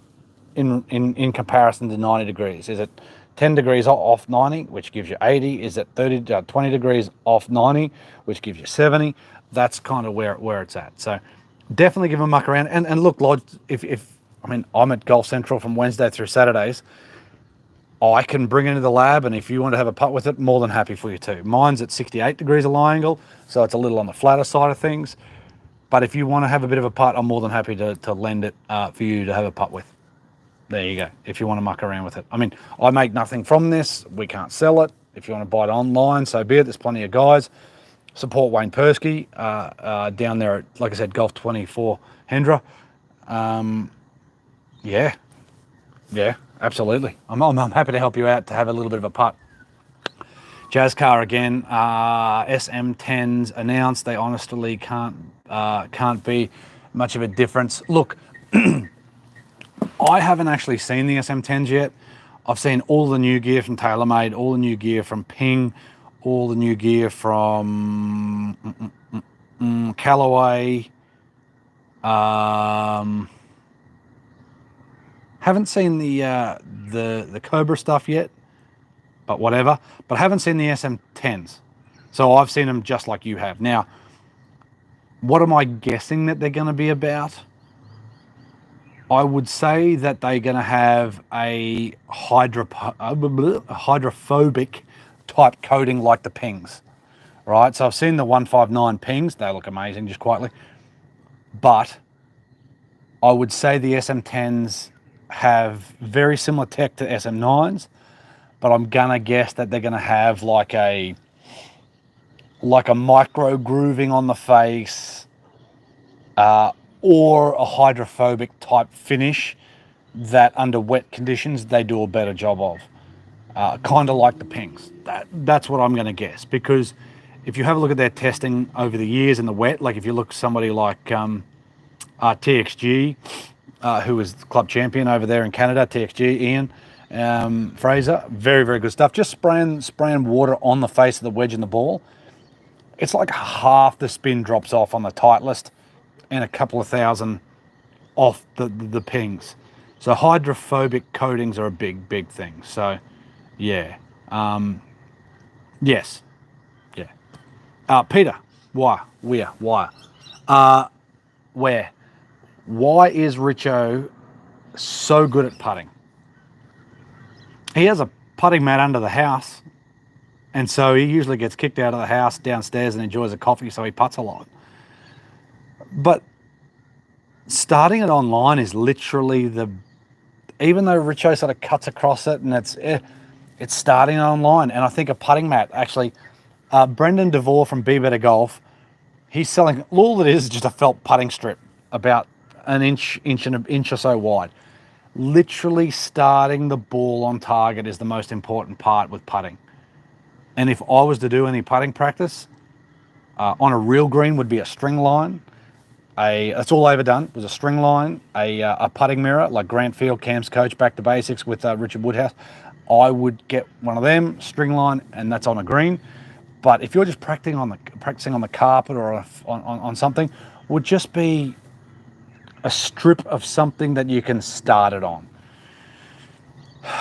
in comparison to 90 degrees? Is it 10 degrees off 90, which gives you 80? Is it 20 degrees off 90, which gives you 70? That's kind of where it's at. So definitely give them a muck around. And look, Lodge, I'm at Golf Central from Wednesday through Saturdays. I can bring it into the lab, and if you want to have a putt with it, more than happy for you too. Mine's at 68 degrees of lie angle, so it's a little on the flatter side of things. But if you want to have a bit of a putt, I'm more than happy to lend it for you to have a putt with. There you go, if you want to muck around with it. I mean, I make nothing from this. We can't sell it. If you want to buy it online, so be it. There's plenty of guys. Support Wayne Persky down there at, like I said, Golf 24 Hendra. Yeah, absolutely. I'm happy to help you out to have a little bit of a putt. Jazz car again. SM10s announced. They honestly can't be much of a difference. Look, I haven't actually seen the SM10s yet. I've seen all the new gear from TaylorMade, all the new gear from Ping, all the new gear from Callaway. Haven't seen the Cobra stuff yet, but whatever. But I haven't seen the SM10s. So I've seen them just like you have. Now, what am I guessing that they're going to be about? I would say that they're going to have a hydrophobic type coating like the Pings, right? So I've seen the 159 Pings. They look amazing, just quietly. But I would say the SM10s have very similar tech to SM9s, but I'm going to guess that they're going to have like a micro grooving on the face, or a hydrophobic type finish that under wet conditions they do a better job of. Kind of like the Pings. That's what I'm going to guess, because if you have a look at their testing over the years in the wet, like if you look at somebody like TXG, who is the club champion over there in Canada, TXG, Ian Fraser, very, very good stuff. Just spraying water on the face of the wedge and the ball. It's like half the spin drops off on the Titleist and a couple of thousand off the Pings. So hydrophobic coatings are a big thing. So yeah, yes, yeah. Peter, why? Where? Why? Where? Why is Richo so good at putting? He has a putting mat under the house, and so he usually gets kicked out of the house downstairs and enjoys a coffee, so he putts a lot. But starting it online is literally even though Richo sort of cuts across it, and it's starting it online. And I think a putting mat, actually, Brendan DeVore from Be Better Golf, he's selling, all it is just a felt putting strip about an inch or so wide. Literally starting the ball on target is the most important part with putting. And if I was to do any putting practice, on a real green would be a string line. That's all I ever done, was a string line, a putting mirror, like Grant Field, Cam's coach, Back to Basics with Richard Woodhouse. I would get one of them, string line, and that's on a green. But if you're just practicing on the carpet or on something, would just be a strip of something that you can start it on.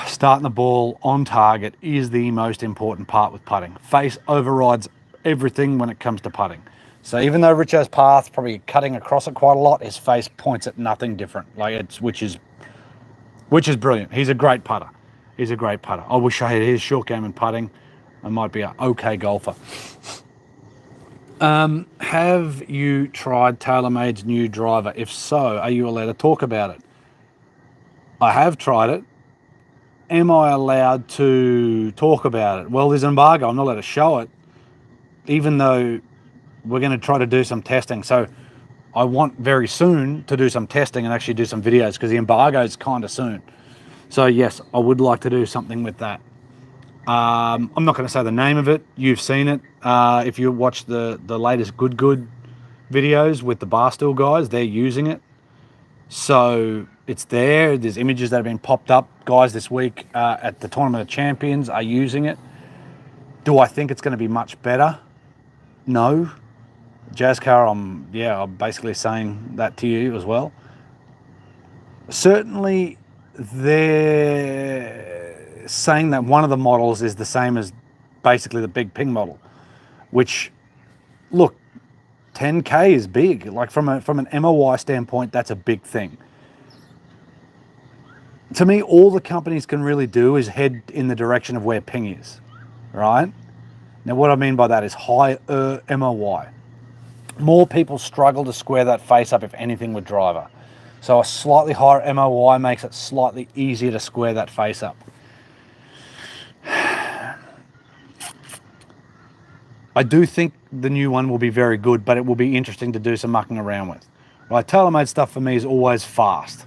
Starting the ball on target is the most important part with putting. Face overrides everything when it comes to putting. So even though Richo's path's probably cutting across it quite a lot, his face points at nothing different. Which is brilliant. He's a great putter. He's a great putter. I wish I had his short game in putting. I might be an okay golfer. Have you tried TaylorMade's new driver? If so, are you allowed to talk about it? I have tried it. Am I allowed to talk about it? Well, there's an embargo. I'm not allowed to show it, even though we're going to try to do some testing. So I want very soon to do some testing and actually do some videos, because the embargo is kind of soon. So yes, I would like to do something with that. I'm not going to say the name of it. You've seen it. If you watch the latest Good videos with the Barstool guys, they're using it. So it's there. There's images that have been popped up. Guys this week at the Tournament of Champions are using it. Do I think it's going to be much better? No. Jazzcar, I'm basically saying that to you as well. Certainly, they're saying that one of the models is the same as basically the big Ping model, which, look, 10K is big. Like from an MOI standpoint, that's a big thing. To me, all the companies can really do is head in the direction of where Ping is, right? Now, what I mean by that is higher MOI. More people struggle to square that face up, if anything, with driver. So a slightly higher MOI makes it slightly easier to square that face up. I do think the new one will be very good, but it will be interesting to do some mucking around with. Right, TaylorMade stuff for me is always fast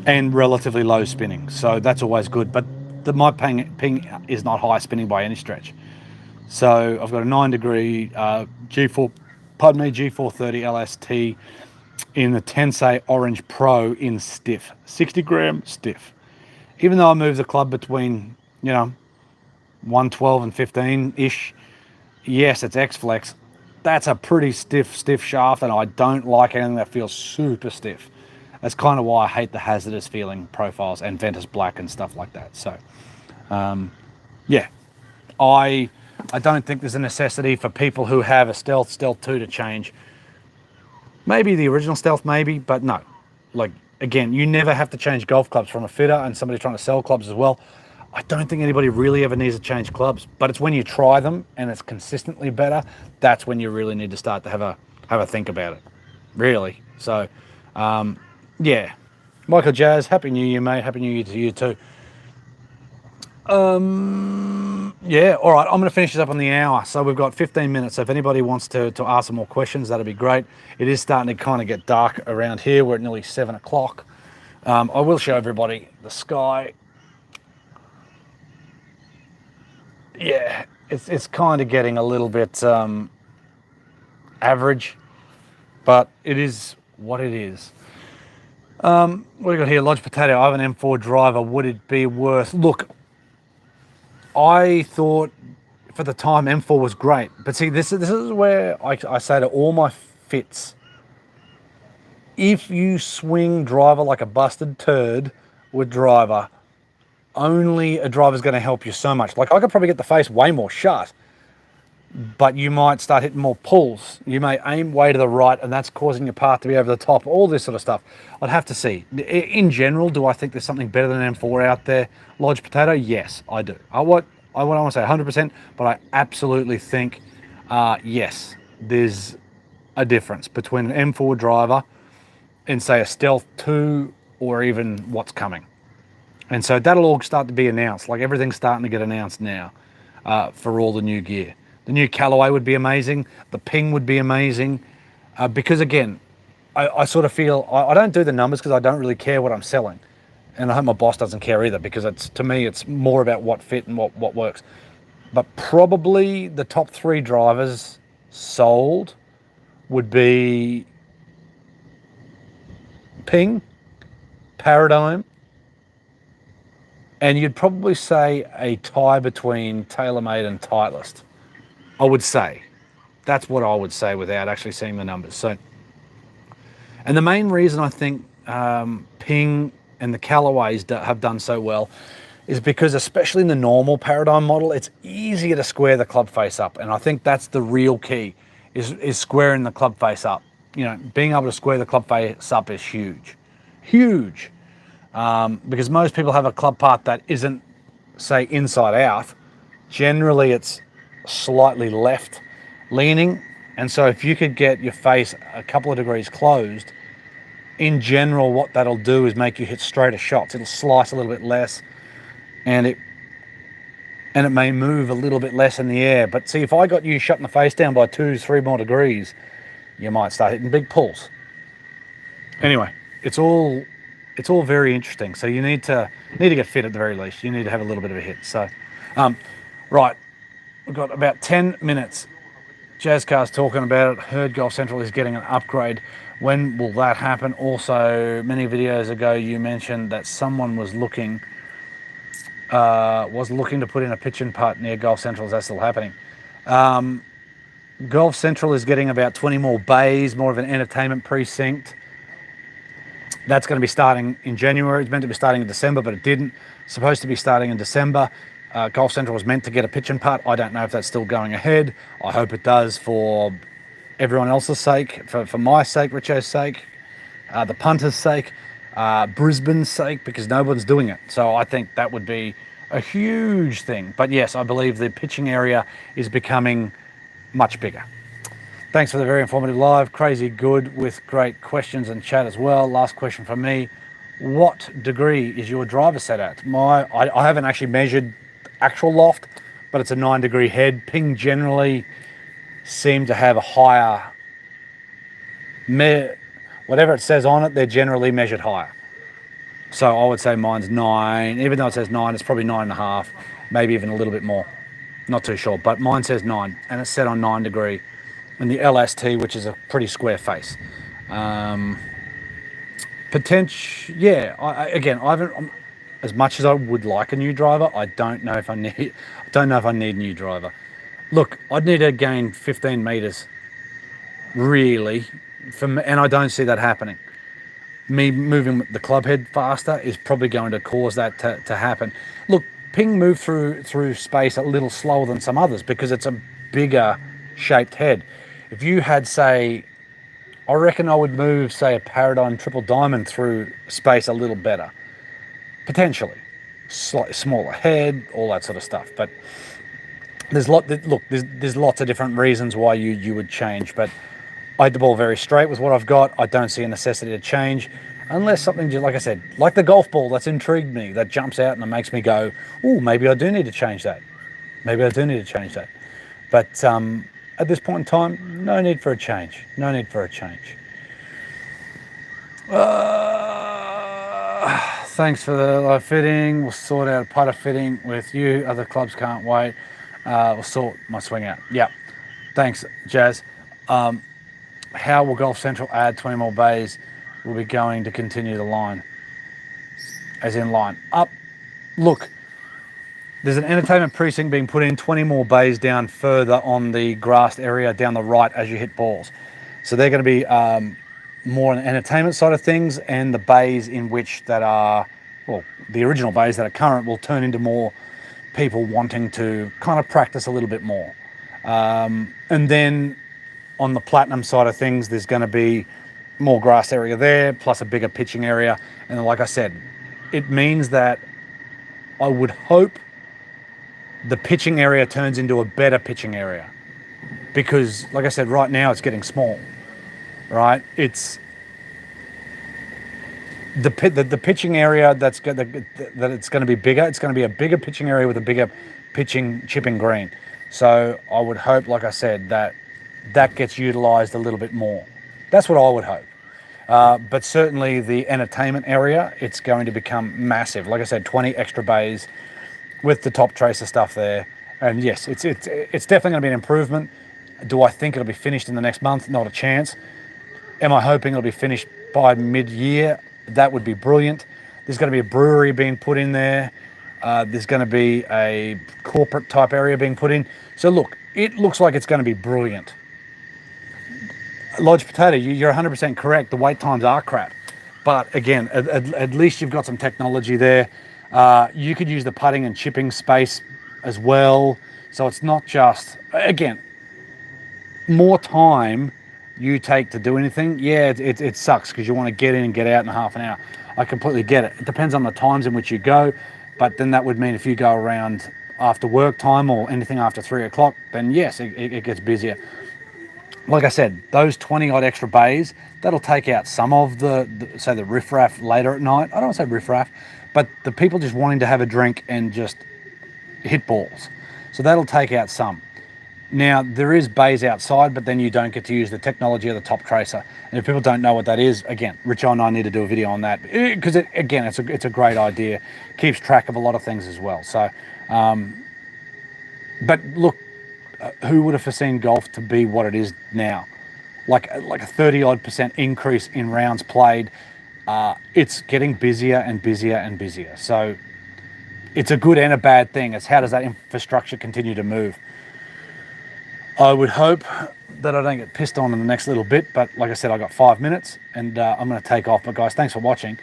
and relatively low spinning, so that's always good. But my ping is not high spinning by any stretch. So I've got a 9 degree G430 LST in the Tensei Orange Pro in stiff, 60 gram stiff. Even though I move the club between, 112 and 15-ish, yes, it's X-Flex. That's a pretty stiff shaft, and I don't like anything that feels super stiff. That's kind of why I hate the hazardous feeling profiles and Ventus Black and stuff like that. So, yeah, I don't think there's a necessity for people who have a Stealth 2 to change. Maybe the original Stealth, maybe, but no. Like, again, you never have to change golf clubs from a fitter and somebody trying to sell clubs as well. I don't think anybody really ever needs to change clubs, but it's when you try them and it's consistently better, that's when you really need to start to have a think about it, really. So, yeah. Michael Jazz, Happy New Year, mate. Happy New Year to you too. Yeah, all right, I'm going to finish this up on the hour. So we've got 15 minutes. So if anybody wants to ask some more questions, that'd be great. It is starting to kind of get dark around here. We're at nearly 7 o'clock. I will show everybody the sky. Yeah, it's kind of getting a little bit average, but it is what it is. What do we got here? Lodge Potato. I have an M4 driver. Would it be worth? Look, I thought for the time M4 was great, but see, this is where I say to all my fits, if you swing driver like a busted turd with driver, only a driver's going to help you so much. Like, I could probably get the face way more shut, but you might start hitting more pulls. You may aim way to the right, and that's causing your path to be over the top, all this sort of stuff. I'd have to see. In general, do I think there's something better than M4 out there? Lodge Potato? Yes, I do. I want to say 100%, but I absolutely think, yes, there's a difference between an M4 driver and, say, a Stealth 2 or even what's coming. And so that'll all start to be announced. Like, everything's starting to get announced now for all the new gear. The new Callaway would be amazing. The Ping would be amazing. Because, again, I sort of feel... I don't do the numbers because I don't really care what I'm selling. And I hope my boss doesn't care either, because to me, it's more about what fit and what works. But probably the top 3 drivers sold would be Ping, Paradigm, and you'd probably say a tie between TaylorMade and Titleist. I would say. That's what I would say without actually seeing the numbers. So, and the main reason I think Ping and the Callaways have done so well is because, especially in the normal Paradigm model, it's easier to square the club face up. And I think that's the real key, is squaring the club face up. You know, being able to square the club face up is huge. Huge. Because most people have a club path that isn't, say, inside out. Generally, it's slightly left leaning. And so if you could get your face a couple of degrees closed, in general, what that'll do is make you hit straighter shots. It'll slice a little bit less, and it may move a little bit less in the air. But see, if I got you shutting the face down by 2-3 more degrees, you might start hitting big pulls. Anyway, it's all very interesting. So you need to get fit at the very least. You need to have a little bit of a hit. So, right, we've got about 10 minutes. Jazzcar's talking about it. Heard Golf Central is getting an upgrade. When will that happen? Also, many videos ago, you mentioned that someone was looking to put in a pitch and putt near Golf Central. Is that still happening? Golf Central is getting about 20 more bays, more of an entertainment precinct. That's going to be starting in January. It's meant to be starting in December, but it didn't. It's supposed to be starting in December. Golf Central was meant to get a pitch and putt. I don't know if that's still going ahead. I hope it does, for everyone else's sake, for my sake, Richo's sake, the punter's sake, Brisbane's sake, because no one's doing it. So I think that would be a huge thing. But yes, I believe the pitching area is becoming much bigger. Thanks for the very informative live. Crazy good with great questions and chat as well. Last question from me. What degree is your driver set at? I haven't actually measured actual loft, but it's a 9-degree head. Ping generally seem to have a higher, whatever it says on it, they're generally measured higher. So I would say mine's 9. Even though it says 9, it's probably 9.5, maybe even a little bit more. Not too sure, but mine says 9, and it's set on 9 degree. And the LST, which is a pretty square face. Potential, yeah. Again, I haven't. As much as I would like a new driver, I don't know if I need. I don't know if I need a new driver. Look, I'd need to gain 15 meters, really, and I don't see that happening. Me moving the club head faster is probably going to cause that to happen. Look, Ping moved through space a little slower than some others because it's a bigger shaped head. If you had, say, I reckon I would move, say, a Paradigm Triple Diamond through space a little better. Potentially. Slightly smaller head, all that sort of stuff. But there's lots of different reasons why you would change. But I hit the ball very straight with what I've got. I don't see a necessity to change. Unless something, just like I said, like the golf ball that's intrigued me, that jumps out and it makes me go, oh, maybe I do need to change that. Maybe I do need to change that. But at this point in time, no need for a change. No need for a change. Thanks for the live fitting. We'll sort out a putter fitting with you. Other clubs can't wait. We'll sort my swing out. Yeah. Thanks, Jazz. How will Golf Central add 20 more bays? We'll be going to continue the line. As in line up. Look, there's an entertainment precinct being put in, 20 more bays down further on the grassed area down the right as you hit balls. So they're going to be more on the entertainment side of things, and the bays in which that are, well, the original bays that are current will turn into more people wanting to kind of practice a little bit more. And then on the platinum side of things, there's going to be more grass area there, plus a bigger pitching area. And like I said, it means that I would hope the pitching area turns into a better pitching area. Because, like I said, right now it's getting small, right? It's the pitching area that it's going to be bigger. It's going to be a bigger pitching area with a bigger chipping green. So I would hope, like I said, that gets utilised a little bit more. That's what I would hope. But certainly the entertainment area, it's going to become massive. Like I said, 20 extra bays with the top tracer stuff there. And yes, it's definitely going to be an improvement. Do I think it'll be finished in the next month? Not a chance. Am I hoping it'll be finished by mid-year? That would be brilliant. There's going to be a brewery being put in there. There's going to be a corporate type area being put in. So look, it looks like it's going to be brilliant. Lodge Potato, you're 100% correct. The wait times are crap. But again, at least you've got some technology there. You could use the putting and chipping space as well. So it's not just, again, more time you take to do anything. Yeah, it sucks because you want to get in and get out in half an hour. I completely get it. It depends on the times in which you go. But then that would mean if you go around after work time or anything after 3 o'clock, then yes, it gets busier. Like I said, those 20 odd extra bays, that'll take out some of the say the riffraff later at night. I don't want to say riffraff, but the people just wanting to have a drink and just hit balls. So that'll take out some. Now, there is bays outside, but then you don't get to use the technology of the top tracer. And if people don't know what that is, again, Richard and I need to do a video on that because, again, it's a great idea. Keeps track of a lot of things as well. So, but look, who would have foreseen golf to be what it is now? Like a 30-odd% increase in rounds played. It's getting busier and busier and busier. So it's a good and a bad thing. It's how does that infrastructure continue to move? I would hope that I don't get pissed on in the next little bit, but like I said, I got 5 minutes and I'm going to take off. But guys, thanks for watching.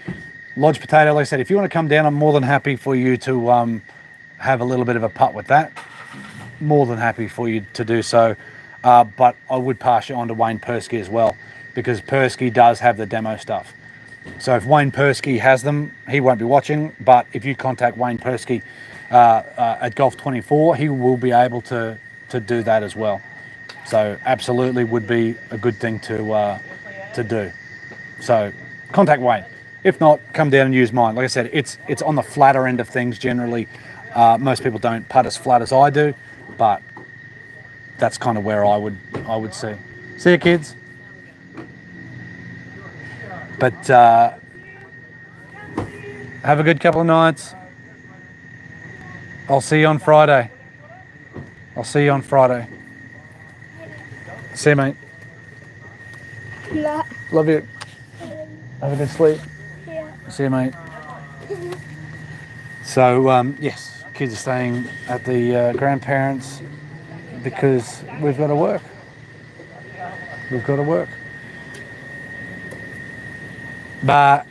Lodge Potato, like I said, if you want to come down, I'm more than happy for you to have a little bit of a putt with that. More than happy for you to do so. But I would pass you on to Wayne Persky as well, because Persky does have the demo stuff. So if Wayne Persky has them, he won't be watching, but if you contact Wayne Persky at Golf24, he will be able to do that as well. So absolutely would be a good thing to do. So contact Wayne. If not, come down and use mine. Like I said, it's on the flatter end of things generally. Most people don't putt as flat as I do, but that's kind of where I would see. See you, kids. But have a good couple of nights. I'll see you on Friday. See you, mate.
Nah.
Love you. Have a good sleep.
Yeah.
See you, mate. So, yes, kids are staying at the grandparents because we've got to work. We've got to work. But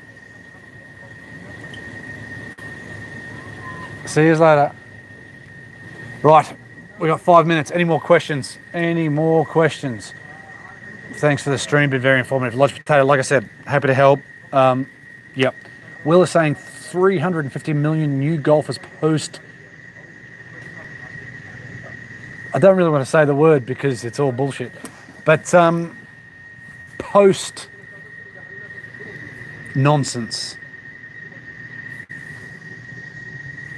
see you later. Right, we got 5 minutes. Any more questions? Any more questions? Thanks for the stream, been very informative. Lodge Potato, like I said, happy to help. Yep. Will is saying 350 million new golfers post. I don't really want to say the word because it's all bullshit. But post nonsense.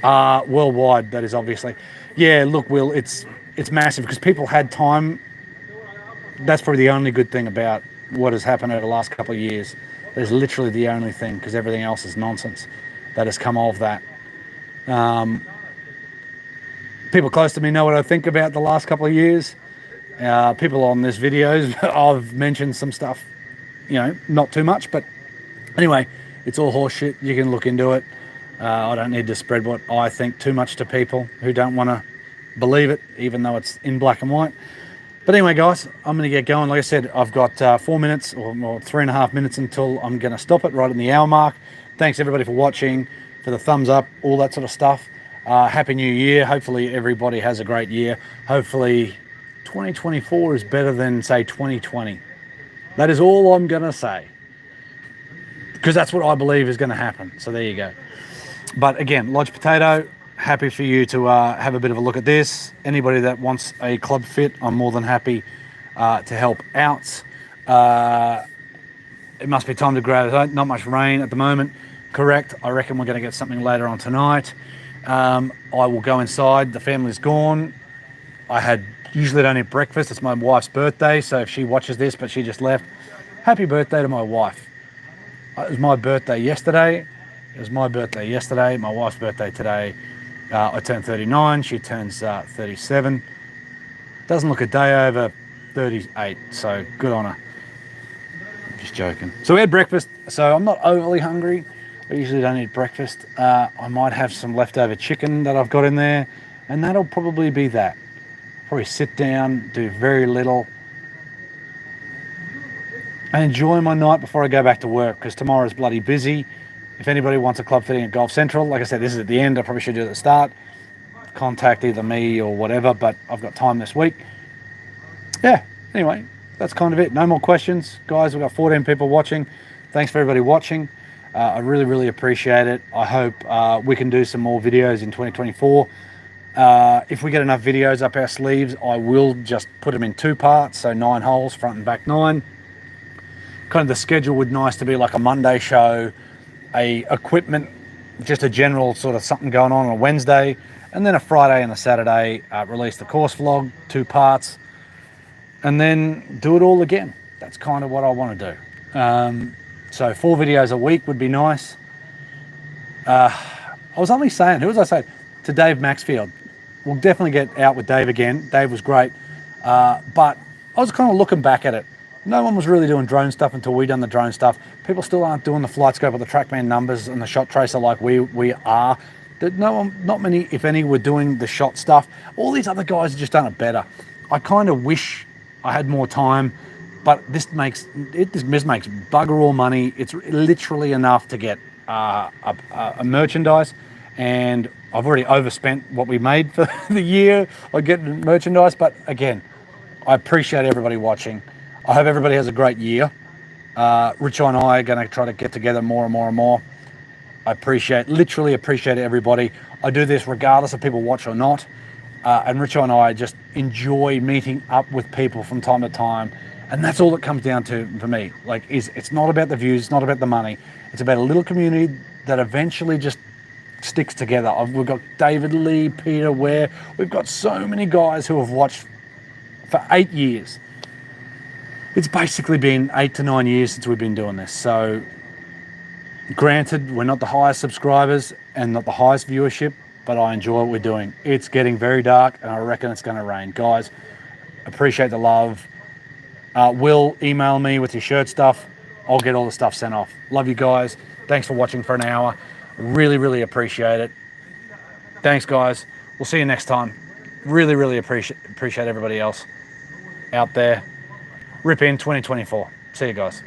Worldwide, that is obviously. Yeah, look, Will, it's massive because people had time. That's probably the only good thing about what has happened over the last couple of years. There's literally the only thing, because everything else is nonsense that has come of that. People close to me know what I think about the last couple of years. People on this videos, I've mentioned some stuff, not too much, but anyway, it's all horseshit. You can look into it. I don't need to spread what I think too much to people who don't want to believe it, even though it's in black and white. But anyway, guys, I'm going to get going. Like I said, I've got 4 minutes or 3.5 minutes until I'm going to stop it right in the hour mark. Thanks everybody for watching, for the thumbs up, all that sort of stuff. Happy New Year. Hopefully everybody has a great year. Hopefully 2024 is better than, say, 2020. That is all I'm going to say, because that's what I believe is going to happen. So there you go. But again, Lodge Potato, happy for you to have a bit of a look at this. Anybody that wants a club fit, I'm more than happy to help out. It must be time to grab. Not much rain at the moment. Correct. I reckon we're going to get something later on tonight. I will go inside. The family's gone. Usually don't eat breakfast. It's my wife's birthday, so if she watches this, but she just left, happy birthday to my wife. It was my birthday yesterday. My wife's birthday today. I turned 39. She turns 37. Doesn't look a day over 38, so good on her. Just joking. So we had breakfast, so I'm not overly hungry. I usually don't eat breakfast. I might have some leftover chicken that I've got in there, and that'll probably be that. Probably sit down, do very little, and enjoy my night before I go back to work, because tomorrow's bloody busy. If anybody wants a club fitting at Golf Central, like I said, this is at the end. I probably should do it at the start. Contact either me or whatever, but I've got time this week. Yeah, anyway, that's kind of it. No more questions. Guys, we've got 14 people watching. Thanks for everybody watching. I really, really appreciate it. I hope we can do some more videos in 2024. If we get enough videos up our sleeves, I will just put them in 2 parts, so 9 holes, front and back 9. Kind of the schedule would nice to be like a Monday show, a equipment, just a general sort of something going on a Wednesday, and then a Friday and a Saturday, release the course vlog, 2 parts, and then do it all again. That's kind of what I want to do. So 4 videos a week would be nice. I was only saying, who was I saying? To Dave Maxfield. We'll definitely get out with Dave again. Dave was great. But I was kind of looking back at it. No one was really doing drone stuff until we done the drone stuff. People still aren't doing the flight scope or the TrackMan numbers and the shot tracer like we are. Not many, if any, were doing the shot stuff. All these other guys have just done it better. I kind of wish I had more time, but this makes bugger all money. It's literally enough to get a merchandise, and I've already overspent what we made for the year on getting merchandise. But again, I appreciate everybody watching. I hope everybody has a great year. Richo and I are going to try to get together more and more and more. I literally appreciate everybody. I do this regardless if people watch or not. And Richo and I just enjoy meeting up with people from time to time. And that's all it comes down to for me. It's not about the views, it's not about the money. It's about a little community that eventually just sticks together. We've got David Lee, Peter Ware. We've got so many guys who have watched for 8 years. It's basically been 8 to 9 years since we've been doing this. So granted, we're not the highest subscribers and not the highest viewership, but I enjoy what we're doing. It's getting very dark and I reckon it's going to rain. Guys, appreciate the love. Will, email me with your shirt stuff. I'll get all the stuff sent off. Love you guys. Thanks for watching for an hour. Really, really appreciate it. Thanks, guys. We'll see you next time. Really, really appreciate everybody else out there. Rip in 2024. See you guys.